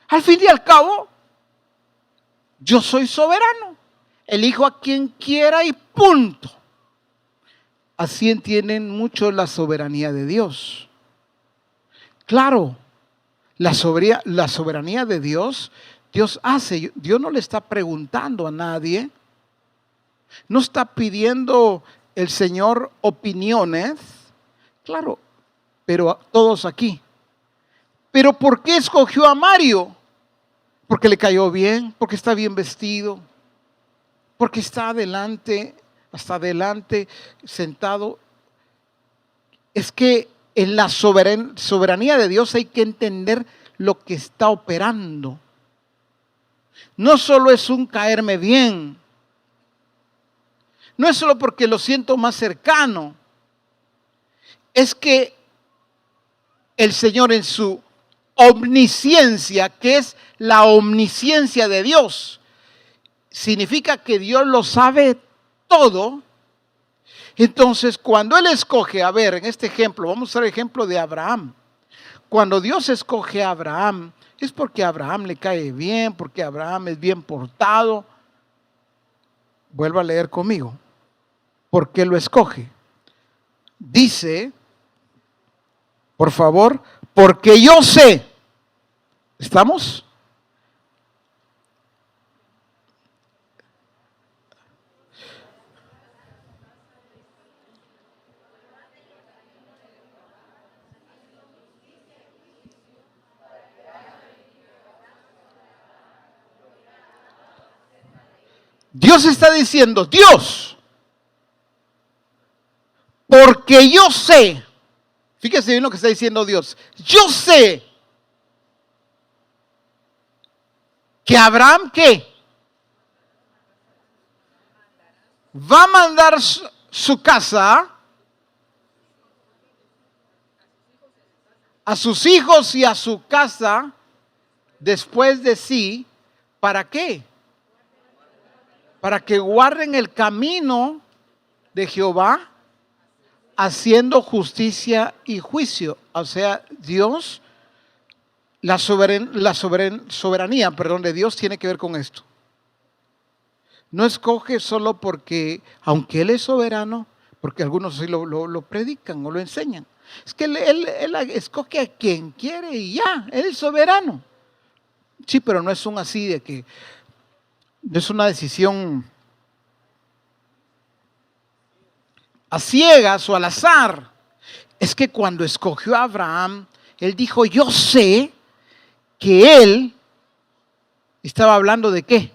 Al fin y al cabo, yo soy soberano. Elijo a quien quiera y punto. Así entienden muchos la soberanía de Dios. Claro, la soberanía de Dios, Dios hace. Dios no le está preguntando a nadie. No está pidiendo el Señor opiniones. Claro, pero a todos aquí. Pero ¿por qué escogió a Mario? Porque le cayó bien, porque está bien vestido, porque está hasta adelante, sentado. Es que en la soberanía de Dios hay que entender lo que está operando. No solo es un caerme bien, no es solo porque lo siento más cercano, es que el Señor en su omnisciencia, que es la omnisciencia de Dios, significa que Dios lo sabe todo. Entonces, cuando Él escoge, a ver, en este ejemplo, vamos a usar el ejemplo de Abraham. Cuando Dios escoge a Abraham, es porque a Abraham le cae bien, porque Abraham es bien portado. Vuelva a leer conmigo. ¿Por qué lo escoge? Dice, por favor, porque yo sé. ¿Estamos? Dios está diciendo, Dios, porque yo sé, fíjese bien lo que está diciendo Dios, yo sé que Abraham, ¿qué? Va a mandar su casa a sus hijos y a su casa después de sí, ¿para qué? Para que guarden el camino de Jehová, haciendo justicia y juicio. O sea, Dios, la soberanía de Dios tiene que ver con esto. No escoge solo porque, aunque Él es soberano, porque algunos sí lo predican o lo enseñan. Es que él escoge a quien quiere y ya, Él es soberano. Sí, pero no es un así de que, no es una decisión a ciegas o al azar. Es que cuando escogió a Abraham, Él dijo, yo sé que Él estaba hablando de ¿qué?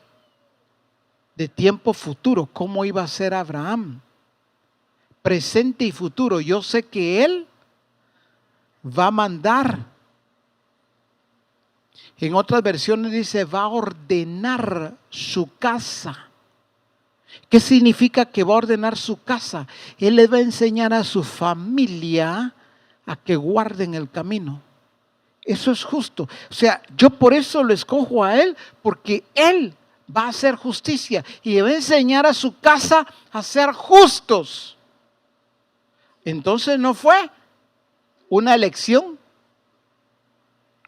De tiempo futuro. ¿Cómo iba a ser Abraham? Presente y futuro. Yo sé que Él va a mandar. En otras versiones dice, va a ordenar su casa. ¿Qué significa que va a ordenar su casa? Él le va a enseñar a su familia a que guarden el camino. Eso es justo. O sea, yo por eso lo escojo a Él, porque Él va a hacer justicia y le va a enseñar a su casa a ser justos. Entonces no fue una elección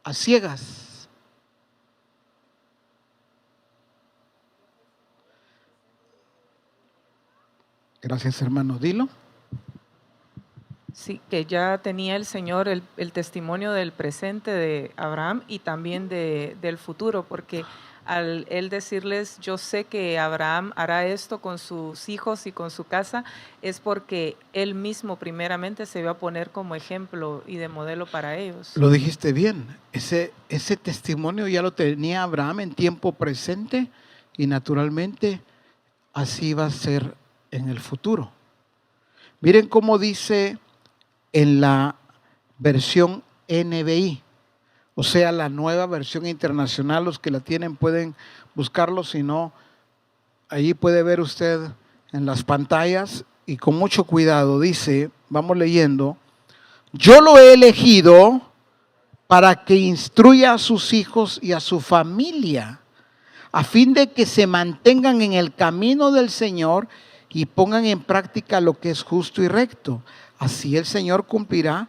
a ciegas. Gracias, hermano. Dilo. Sí, que ya tenía el Señor el testimonio del presente de Abraham y también del futuro, porque al Él decirles, yo sé que Abraham hará esto con sus hijos y con su casa, es porque Él mismo primeramente se va a poner como ejemplo y de modelo para ellos. Lo dijiste bien. Ese testimonio ya lo tenía Abraham en tiempo presente y naturalmente así va a ser en el futuro. Miren cómo dice en la versión NBI, o sea, la nueva versión internacional. Los que la tienen pueden buscarlo, si no, Allí puede ver usted en las pantallas y con mucho cuidado dice, vamos leyendo, yo lo he elegido para que instruya a sus hijos y a su familia, a fin de que se mantengan en el camino del Señor y pongan en práctica lo que es justo y recto. Así el Señor cumplirá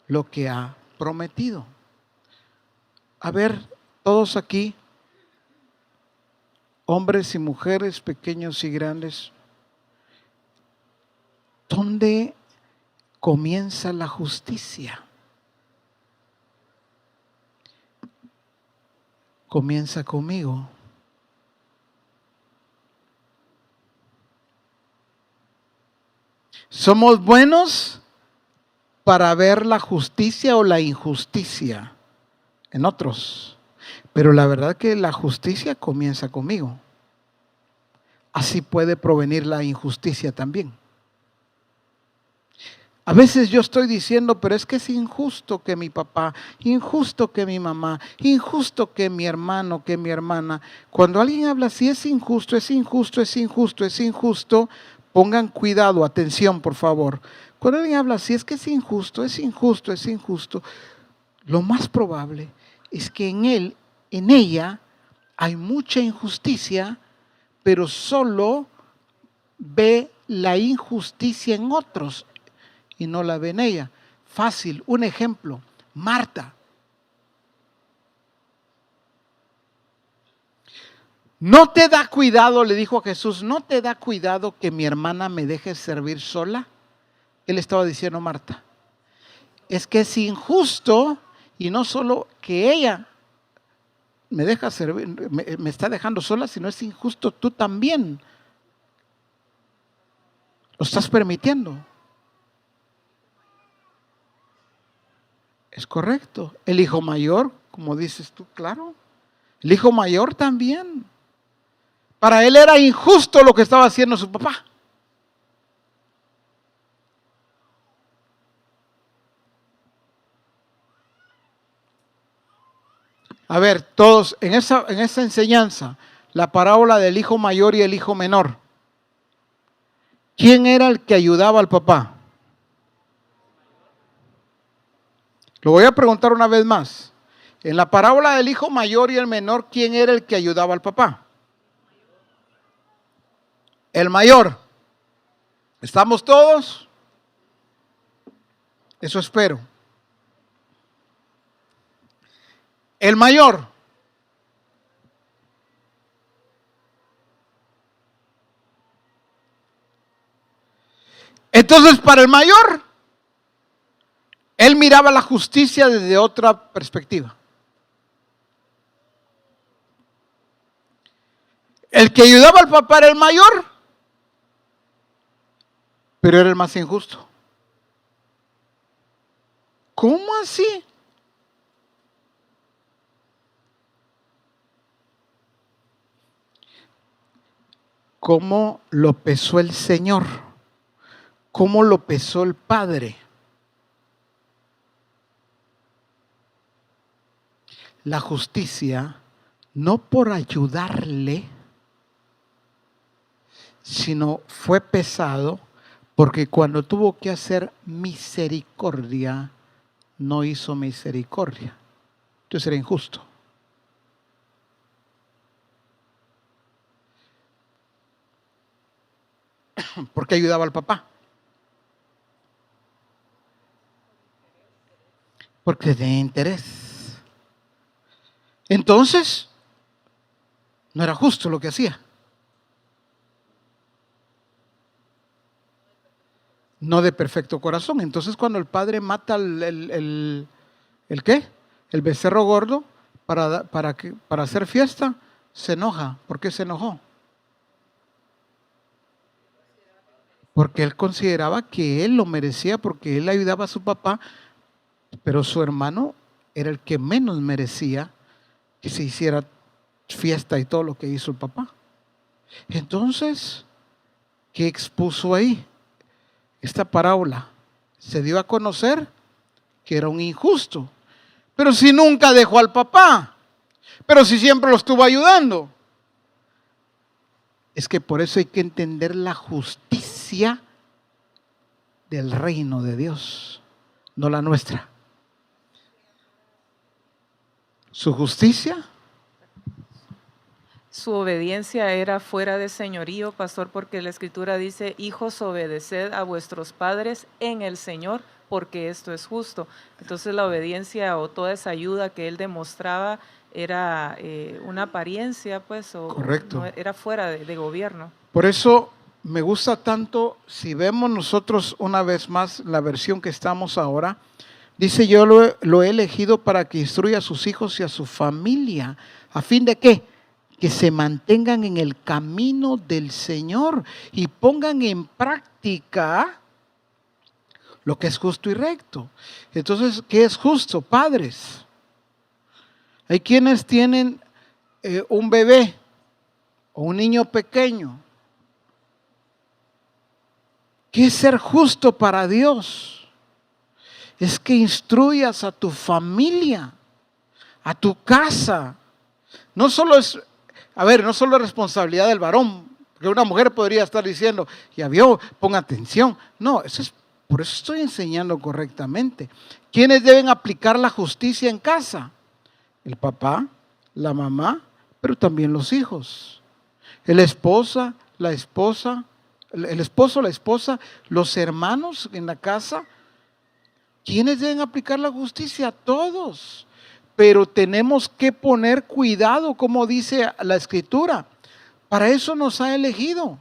lo que ha prometido. A ver, todos aquí, hombres y mujeres, pequeños y grandes, ¿dónde comienza la justicia? Comienza conmigo. Somos buenos para ver la justicia o la injusticia en otros, pero la verdad que la justicia comienza conmigo. Así puede provenir la injusticia también. A veces yo estoy diciendo, pero es que es injusto que mi papá, injusto que mi mamá, injusto que mi hermano, que mi hermana. Cuando alguien habla así, es injusto, es injusto, es injusto, es injusto, pongan cuidado, atención por favor. Cuando alguien habla así, es que es injusto, es injusto, es injusto. Lo más probable es que en él, en ella, hay mucha injusticia, pero solo ve la injusticia en otros y no la ve en ella. Fácil, un ejemplo, Marta. ¿No te da cuidado, le dijo a Jesús, no te da cuidado que mi hermana me deje servir sola? Él estaba diciendo, Marta, es que es injusto y no solo que ella me deja servir, me está dejando sola, sino es injusto tú también. Lo estás permitiendo. Es correcto. El hijo mayor, como dices tú, claro. El hijo mayor también. Para él era injusto lo que estaba haciendo su papá. A ver, todos, en esa enseñanza, la parábola del hijo mayor y el hijo menor. ¿Quién era el que ayudaba al papá? Lo voy a preguntar una vez más. En la parábola del hijo mayor y el menor, ¿quién era el que ayudaba al papá? El mayor. ¿Estamos todos? Eso espero. El mayor. Entonces, para el mayor, él miraba la justicia desde otra perspectiva. El que ayudaba al papá era el mayor, pero era el más injusto. ¿Cómo así? ¿Cómo lo pesó el Señor? ¿Cómo lo pesó el Padre? La justicia, no por ayudarle, sino fue pesado porque cuando tuvo que hacer misericordia, no hizo misericordia. Entonces era injusto. ¿Por qué ayudaba al papá? Porque tenía interés. Entonces, no era justo lo que hacía. No de perfecto corazón. Entonces, cuando el padre mata ¿el qué? El becerro gordo para hacer fiesta, se enoja. ¿Por qué se enojó? Porque él consideraba que él lo merecía porque él ayudaba a su papá, pero su hermano era el que menos merecía que se hiciera fiesta y todo lo que hizo el papá. Entonces, ¿qué expuso ahí? Esta parábola se dio a conocer que era un injusto. Pero si nunca dejó al papá, pero si siempre lo estuvo ayudando. Es que por eso hay que entender la justicia del reino de Dios, no la nuestra. Su justicia. Su obediencia era fuera de señorío, pastor, porque la Escritura dice, hijos, obedeced a vuestros padres en el Señor, porque esto es justo. Entonces la obediencia o toda esa ayuda que él demostraba era una apariencia, pues, o Correcto. no, era fuera de gobierno. Por eso me gusta tanto, si vemos nosotros una vez más la versión que estamos ahora, dice, yo lo he elegido para que instruya a sus hijos y a su familia, ¿a fin de qué? Que se mantengan en el camino del Señor y pongan en práctica lo que es justo y recto. Entonces, ¿qué es justo? Padres. Hay quienes tienen un bebé o un niño pequeño. ¿Qué es ser justo para Dios? Es que instruyas a tu familia, a tu casa. No solo es, no solo es responsabilidad del varón, porque una mujer podría estar diciendo, ya vio, ponga atención. No, por eso estoy enseñando correctamente. ¿Quiénes deben aplicar la justicia en casa? El papá, la mamá, pero también los hijos. El esposo, la esposa, los hermanos en la casa. ¿Quiénes deben aplicar la justicia? Todos. Pero tenemos que poner cuidado, como dice la Escritura. Para eso nos ha elegido,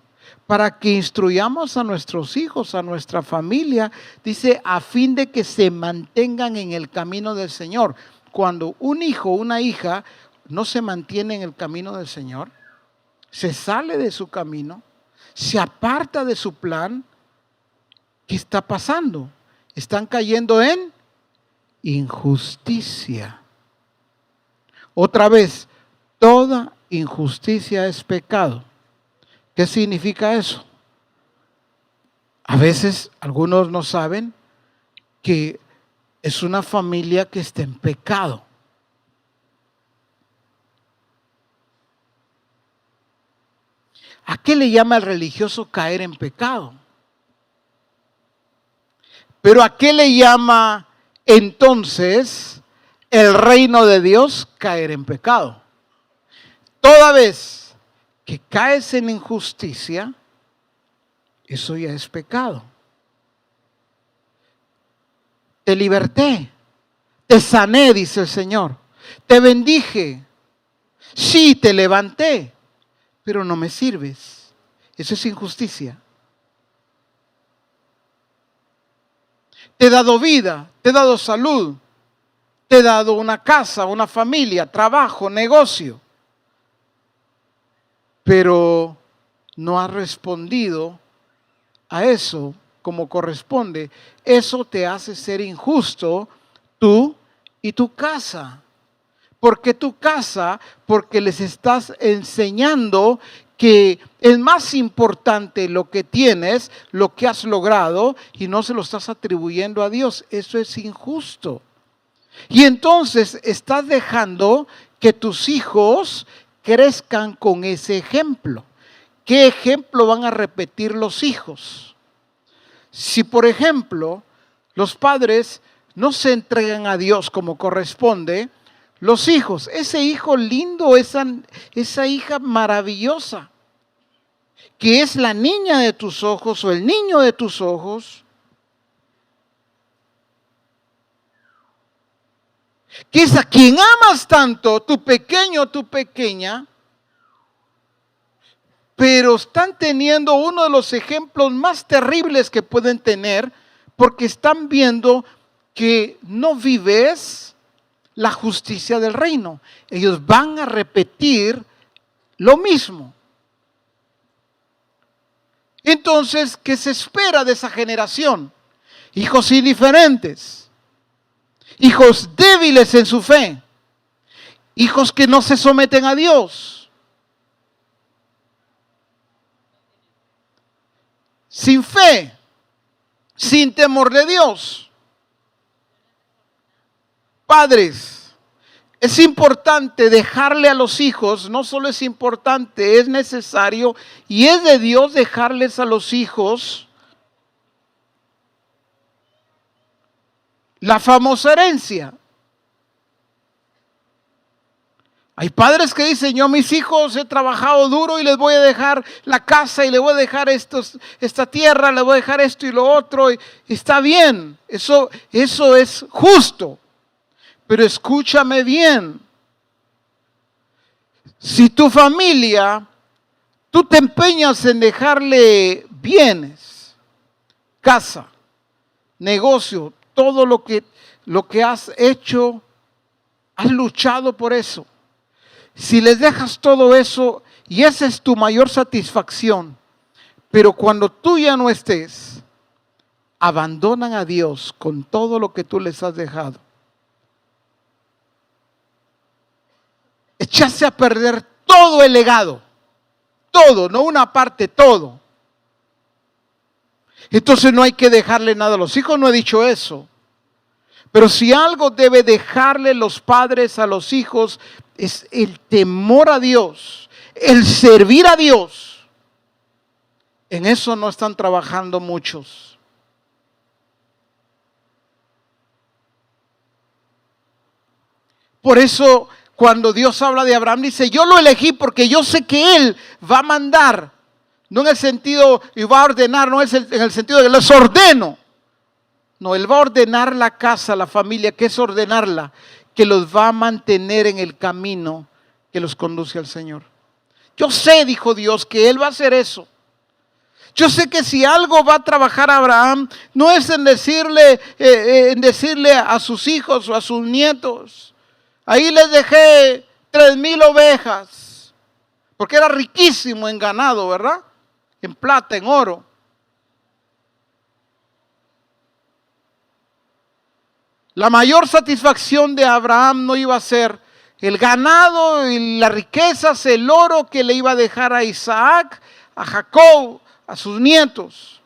para que instruyamos a nuestros hijos, a nuestra familia, dice, a fin de que se mantengan en el camino del Señor. Cuando un hijo o una hija no se mantiene en el camino del Señor, se sale de su camino, se aparta de su plan, ¿qué está pasando? Están cayendo en injusticia. Otra vez, toda injusticia es pecado. ¿Qué significa eso? A veces algunos no saben que es una familia que está en pecado. ¿A qué le llama el religioso caer en pecado? Pero ¿a qué le llama entonces el reino de Dios caer en pecado? Toda vez que caes en injusticia, eso ya es pecado. Te liberté, te sané, dice el Señor, te bendije, sí, te levanté, pero no me sirves. Eso es injusticia. Te he dado vida, te he dado salud, te he dado una casa, una familia, trabajo, negocio, pero no has respondido a eso como corresponde. Eso te hace ser injusto tú y tu casa. ¿Por qué tu casa? Porque les estás enseñando que es más importante lo que tienes, lo que has logrado, y no se lo estás atribuyendo a Dios. Eso es injusto. Y entonces estás dejando que tus hijos crezcan con ese ejemplo. ¿Qué ejemplo van a repetir los hijos? Si, por ejemplo, los padres no se entregan a Dios como corresponde, los hijos, ese hijo lindo, esa hija maravillosa, que es la niña de tus ojos o el niño de tus ojos, que es a quien amas tanto, tu pequeño, tu pequeña, pero están teniendo uno de los ejemplos más terribles que pueden tener, porque están viendo que no vives la justicia del reino. Ellos van a repetir lo mismo. Entonces, ¿qué se espera de esa generación? Hijos indiferentes, hijos débiles en su fe, hijos que no se someten a Dios, sin fe, sin temor de Dios. Padres, Es importante dejarle a los hijos, no solo es importante, es necesario y es de Dios dejarles a los hijos la famosa herencia. Hay padres que dicen, yo a mis hijos he trabajado duro y les voy a dejar la casa y les voy a dejar esta tierra, les voy a dejar esto y lo otro. Y está bien, eso es justo. Pero escúchame bien. Si tu familia, tú te empeñas en dejarle bienes, casa, negocio, todo lo que has hecho, has luchado por eso. Si les dejas todo eso y esa es tu mayor satisfacción, pero cuando tú ya no estés, abandonan a Dios con todo lo que tú les has dejado. Echaste a perder todo el legado, todo, no una parte, todo. Entonces no hay que dejarle nada a los hijos, no he dicho eso. Pero si algo debe dejarle los padres a los hijos es el temor a Dios, el servir a Dios. En eso no están trabajando muchos. Por eso cuando Dios habla de Abraham dice, yo lo elegí porque yo sé que Él va a mandar. No en el sentido, y va a ordenar, no es en el sentido de que les ordeno. No, Él va a ordenar la casa, la familia, que es ordenarla, que los va a mantener en el camino que los conduce al Señor. Yo sé, dijo Dios, que Él va a hacer eso. Yo sé que si algo va a trabajar Abraham, no es en decirle a sus hijos o a sus nietos, ahí les dejé 3,000 ovejas, porque era riquísimo en ganado, ¿verdad? En plata, en oro. La mayor satisfacción de Abraham no iba a ser el ganado y las riquezas, el oro que le iba a dejar a Isaac, a Jacob, a sus nietos.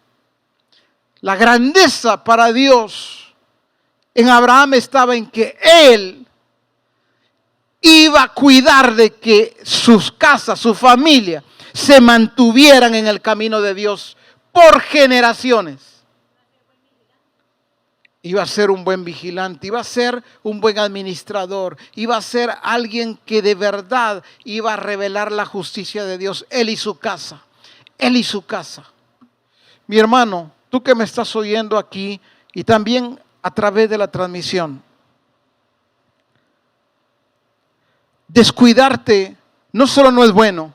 La grandeza para Dios en Abraham estaba en que él iba a cuidar de que sus casas, su familia, se mantuvieran en el camino de Dios por generaciones. Iba a ser un buen vigilante, iba a ser un buen administrador, iba a ser alguien que de verdad iba a revelar la justicia de Dios, él y su casa, él y su casa. Mi hermano, tú que me estás oyendo aquí y también a través de la transmisión, descuidarte no solo no es bueno,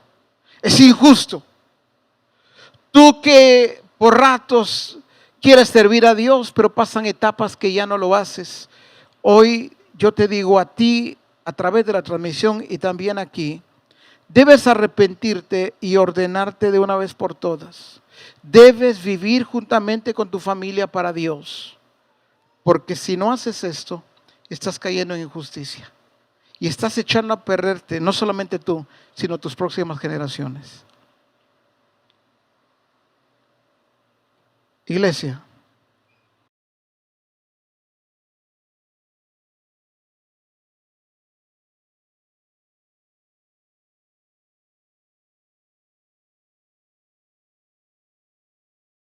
es injusto. Tú que por ratos quieres servir a Dios, pero pasan etapas que ya no lo haces. Hoy yo te digo a ti, a través de la transmisión y también aquí, debes arrepentirte y ordenarte de una vez por todas. Debes vivir juntamente con tu familia para Dios, porque si no haces esto, estás cayendo en injusticia y estás echando a perderte, no solamente tú, sino tus próximas generaciones. Iglesia,